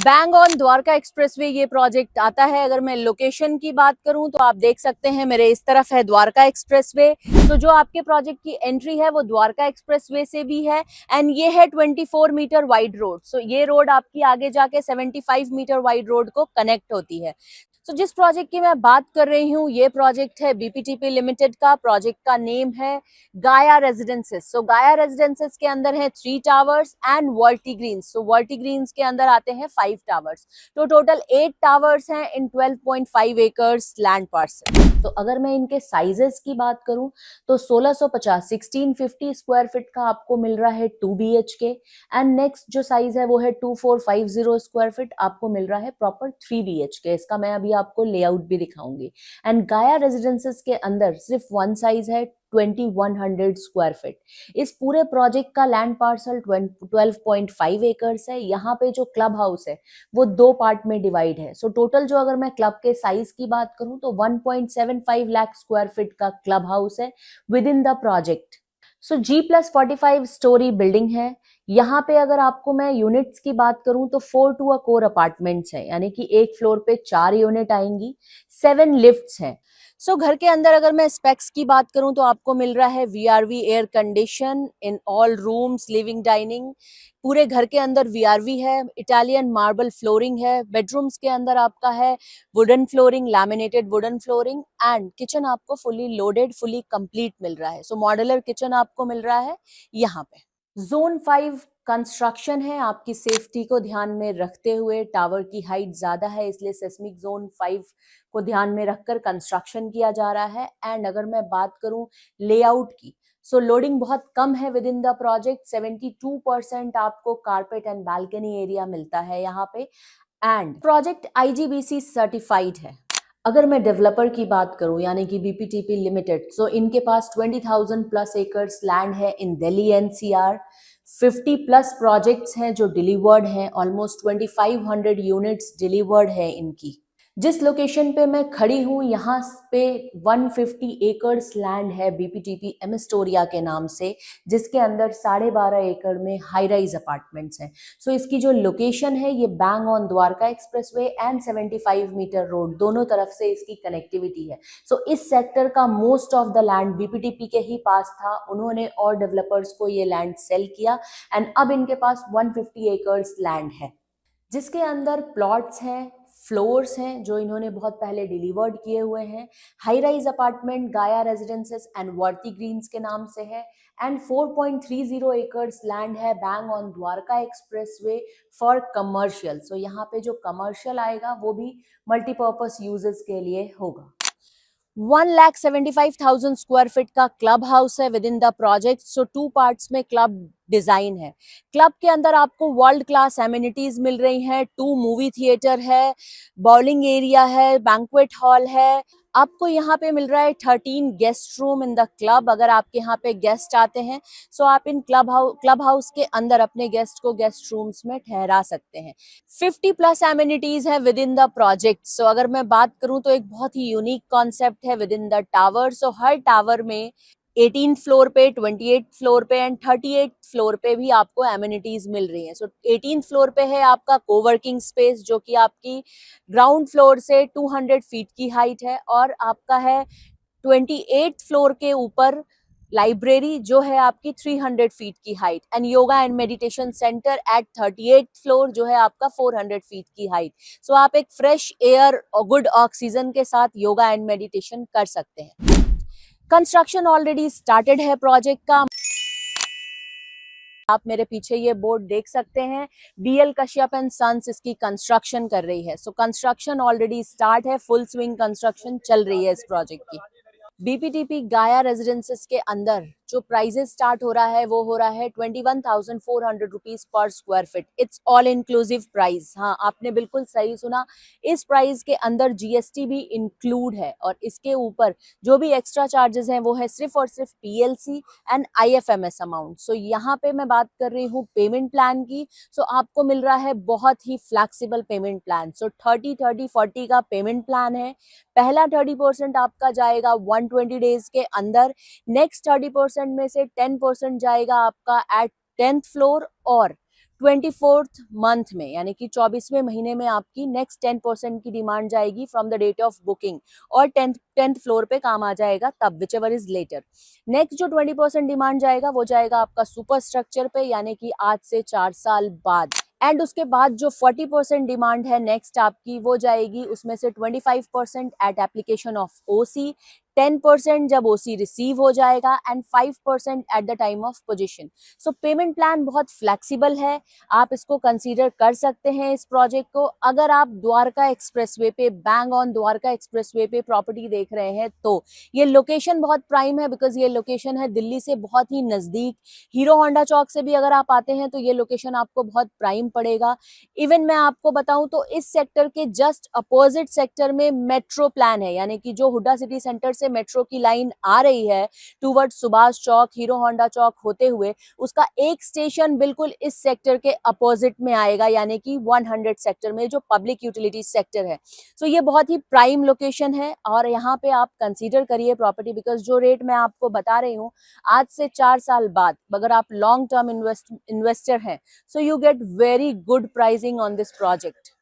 Bang on Dwarka expressway ये project आता है। अगर मैं लोकेशन की बात करूं तो आप देख सकते हैं मेरे इस तरफ है द्वारका एक्सप्रेसवे। तो जो आपके प्रोजेक्ट की एंट्री है वो द्वारका एक्सप्रेसवे से भी है एंड ये है 24 मीटर वाइड रोड। सो ये रोड आपकी आगे जाके 75 मीटर वाइड रोड को कनेक्ट होती है। तो जिस प्रोजेक्ट की मैं बात कर रही हूँ ये प्रोजेक्ट है बीपीटीपी लिमिटेड का। प्रोजेक्ट का नेम है गाया रेजिडेंसेस। सो गाया रेजिडेंसेस के अंदर है 3 towers and Verti Greens. So Verti Greens के अंदर आते हैं 5 टावर्स। तो टोटल 8 टावर्स हैं इन 12.5 एकर्स लैंड पार्सल। तो अगर मैं इनके साइजेस की बात करूं तो 1650 स्क्वायर फीट का आपको मिल रहा है 2 BHK एंड नेक्स्ट जो साइज है वो है 2450 स्क्वायर फीट आपको मिल रहा है प्रॉपर 3 BHK। इसका मैं अभी आपको लेआउट भी दिखाऊंगी। एंड गाया रेजिडेंसेस के अंदर सिर्फ वन साइज है 2100 स्क्वायर फीट। इस पूरे प्रोजेक्ट का लैंड पार्सल 12.5 एकर्स है। यहाँ पे जो क्लब हाउस है वो 2 पार्ट में डिवाइड है। सो टोटल जो अगर मैं क्लब के साइज की बात करूं तो 1.75 लाख स्क्वायर फीट का क्लब हाउस है with in the project. So G+45 story building है। यहाँ पे अगर आपको मैं यूनिट्स की बात करूं तो 4 टू अ कोर अपार्टमेंट्स है, यानी कि एक फ्लोर पे 4 यूनिट आएंगी, 7 लिफ्ट्स हैं। सो घर के अंदर अगर मैं स्पेक्स की बात करूं तो आपको मिल रहा है VRV air condition in all rooms, living, dining. पूरे घर के अंदर VRV है, इटालियन मार्बल फ्लोरिंग है। बेडरूम्स के अंदर आपका है wooden flooring, laminated wooden flooring and kitchen आपको फुली लोडेड, फुली कंप्लीट मिल रहा है। सो मॉड्यूलर किचन आपको मिल रहा है यहाँ पे। जोन 5 कंस्ट्रक्शन है। आपकी सेफ्टी को ध्यान में रखते हुए टावर की हाइट ज्यादा है इसलिए सेस्मिक जोन 5 को ध्यान में रखकर कंस्ट्रक्शन किया जा रहा है। एंड अगर मैं बात करूं लेआउट की, सो लोडिंग बहुत कम है विद इन द प्रोजेक्ट। 72% आपको कारपेट एंड बालकनी एरिया मिलता है यहाँ पे। एंड प्रोजेक्ट IGBC सर्टिफाइड है। अगर मैं डेवलपर की बात करूं यानी कि बीपीटीपी लिमिटेड, सो इनके पास 20,000 प्लस एकर्स लैंड है इन दिल्ली NCR। 50 प्लस प्रोजेक्ट्स हैं जो डिलीवर्ड हैं, ऑलमोस्ट 2500 यूनिट्स डिलीवर्ड है इनकी। जिस लोकेशन पे मैं खड़ी हूँ यहाँ पे 150 एकर्स लैंड है बीपीटीपी एमेस्टोरिया के नाम से, जिसके अंदर 12.5 एकड़ में हाई राइज अपार्टमेंट्स हैं। सो इसकी जो लोकेशन है ये bang on Dwarka expressway and 75 metre road, दोनों तरफ से इसकी कनेक्टिविटी है। सो इस सेक्टर का most of the land BPTP के ही पास था, उन्होंने और डेवलपर्स को ये लैंड सेल किया एंड अब इनके पास 150 एकर्स लैंड है जिसके अंदर प्लॉट्स हैं, फ्लोर्स हैं जो इन्होंने बहुत पहले डिलीवर्ड किए हुए हैं। High rise apartment Gaia Residences and Verti Greens के नाम से है एंड 4.30 एकर्स लैंड है bang on Dwarka Expressway for commercial. So यहाँ पे जो कमर्शियल आएगा वो भी मल्टीपर्पस यूजेस के लिए होगा। 1,75,000 स्क्वायर फीट का क्लब हाउस है with in the project. So 2 parts में क्लब डिजाइन है। क्लब के अंदर आपको वर्ल्ड क्लास एमिनिटीज मिल रही हैं। 2 मूवी थिएटर है, बॉलिंग एरिया है, बैंक्वेट हॉल है। आपको यहाँ पे मिल रहा है 13 guest room in the club. अगर आपके यहाँ पे गेस्ट आते हैं सो आप इन क्लब हाउस के अंदर अपने गेस्ट को गेस्ट रूम्स में ठहरा सकते हैं। 50 प्लस एमिनिटीज है विद इन द प्रोजेक्ट। सो अगर मैं बात करूं तो एक बहुत ही यूनिक कॉन्सेप्ट है with in the tower. So her tower में 18 फ्लोर पे, 28 फ्लोर पे एंड 38 फ्लोर पे भी आपको एमिनिटीज मिल रही हैं। सो 18 फ्लोर पे है आपका कोवर्किंग स्पेस जो कि आपकी ग्राउंड फ्लोर से 200 फीट की हाइट है और आपका है 28 फ्लोर के ऊपर लाइब्रेरी जो है आपकी 300 फीट की height and yoga and meditation centre at 38 floor जो है आपका 400 फीट की हाइट। सो आप एक फ्रेश एयर और गुड ऑक्सीजन के साथ योगा एंड मेडिटेशन कर सकते हैं। कंस्ट्रक्शन ऑलरेडी स्टार्टेड है प्रोजेक्ट का। आप मेरे पीछे ये बोर्ड देख सकते हैं, BL कश्यप एंड सन्स इसकी कंस्ट्रक्शन कर रही है। सो कंस्ट्रक्शन ऑलरेडी स्टार्ट है, फुल स्विंग कंस्ट्रक्शन चल रही है इस प्रोजेक्ट की। बीपीटीपी गाया रेजिडेंसेस के अंदर जो प्राइजेस स्टार्ट हो रहा है वो हो रहा है 21,400 rupees per square feet. It's all inclusive price. हाँ, आपने बिल्कुल सही सुना, इस प्राइस के अंदर GST भी इंक्लूड है और इसके ऊपर जो भी एक्स्ट्रा चार्जेस हैं वो है सिर्फ और सिर्फ PLC एंड IFMS अमाउंट। सो यहाँ पे मैं बात कर रही हूँ पेमेंट प्लान की। सो आपको मिल रहा है बहुत ही फ्लैक्सिबल पेमेंट प्लान। सो 30-30-40 का पेमेंट प्लान है। पहला 30% आपका जाएगा 120 डेज के अंदर। नेक्स्ट 30% में से 10% जाएगा आपका एट 10th फ्लोर और 24th मंथ में यानी कि 24वें महीने में आपकी नेक्स्ट 10% की डिमांड जाएगी from the date of booking, और 10th फ्लोर पे काम आ जाएगा तब, whichever is later. Next जो 20% डिमांड जाएगा वो जाएगा आपका सुपर स्ट्रक्चर पे, यानी कि आज से 4 साल बाद। एंड उसके बाद जो 40% डिमांड है नेक्स्ट आपकी, वो जाएगी उसमें से 25% एट एप्लीकेशन ऑफ ओसी, 10% जब ओसी रिसीव हो जाएगा, and 5% at the time of position. So payment plan बहुत फ्लेक्सिबल है, आप इसको कंसीडर कर सकते हैं इस प्रोजेक्ट को। अगर आप द्वारका एक्सप्रेसवे पे, बैंग ऑन द्वारका एक्सप्रेसवे पे प्रॉपर्टी देख रहे हैं तो ये लोकेशन बहुत प्राइम है, बिकॉज ये लोकेशन है दिल्ली से बहुत ही नजदीक। हीरो होंडा चौक से भी अगर आप आते हैं तो ये लोकेशन आपको बहुत प्राइम पड़ेगा। इवन मैं आपको बताऊं तो इस सेक्टर के जस्ट अपोजिट सेक्टर में मेट्रो प्लान है, यानी कि जो हुड्डा सिटी सेंटर से मेट्रो की लाइन आ रही है toward Subhash Chowk, hero Honda चौक होते हुए, उसका एक स्टेशन बिल्कुल इस सेक्टर के अपोजिट में आएगा, यानी कि 100 सेक्टर में, जो पब्लिक यूटिलिटी सेक्टर है। सो ये बहुत ही प्राइम लोकेशन है, और यहाँ पे आप कंसीडर करिए प्रॉपर्टी, बिकॉज जो रेट मैं आपको बता रही हूँ आज से 4 साल बाद, अगर आप लॉन्ग टर्म इन्वेस्टर हैं, so you get very good pricing on this project.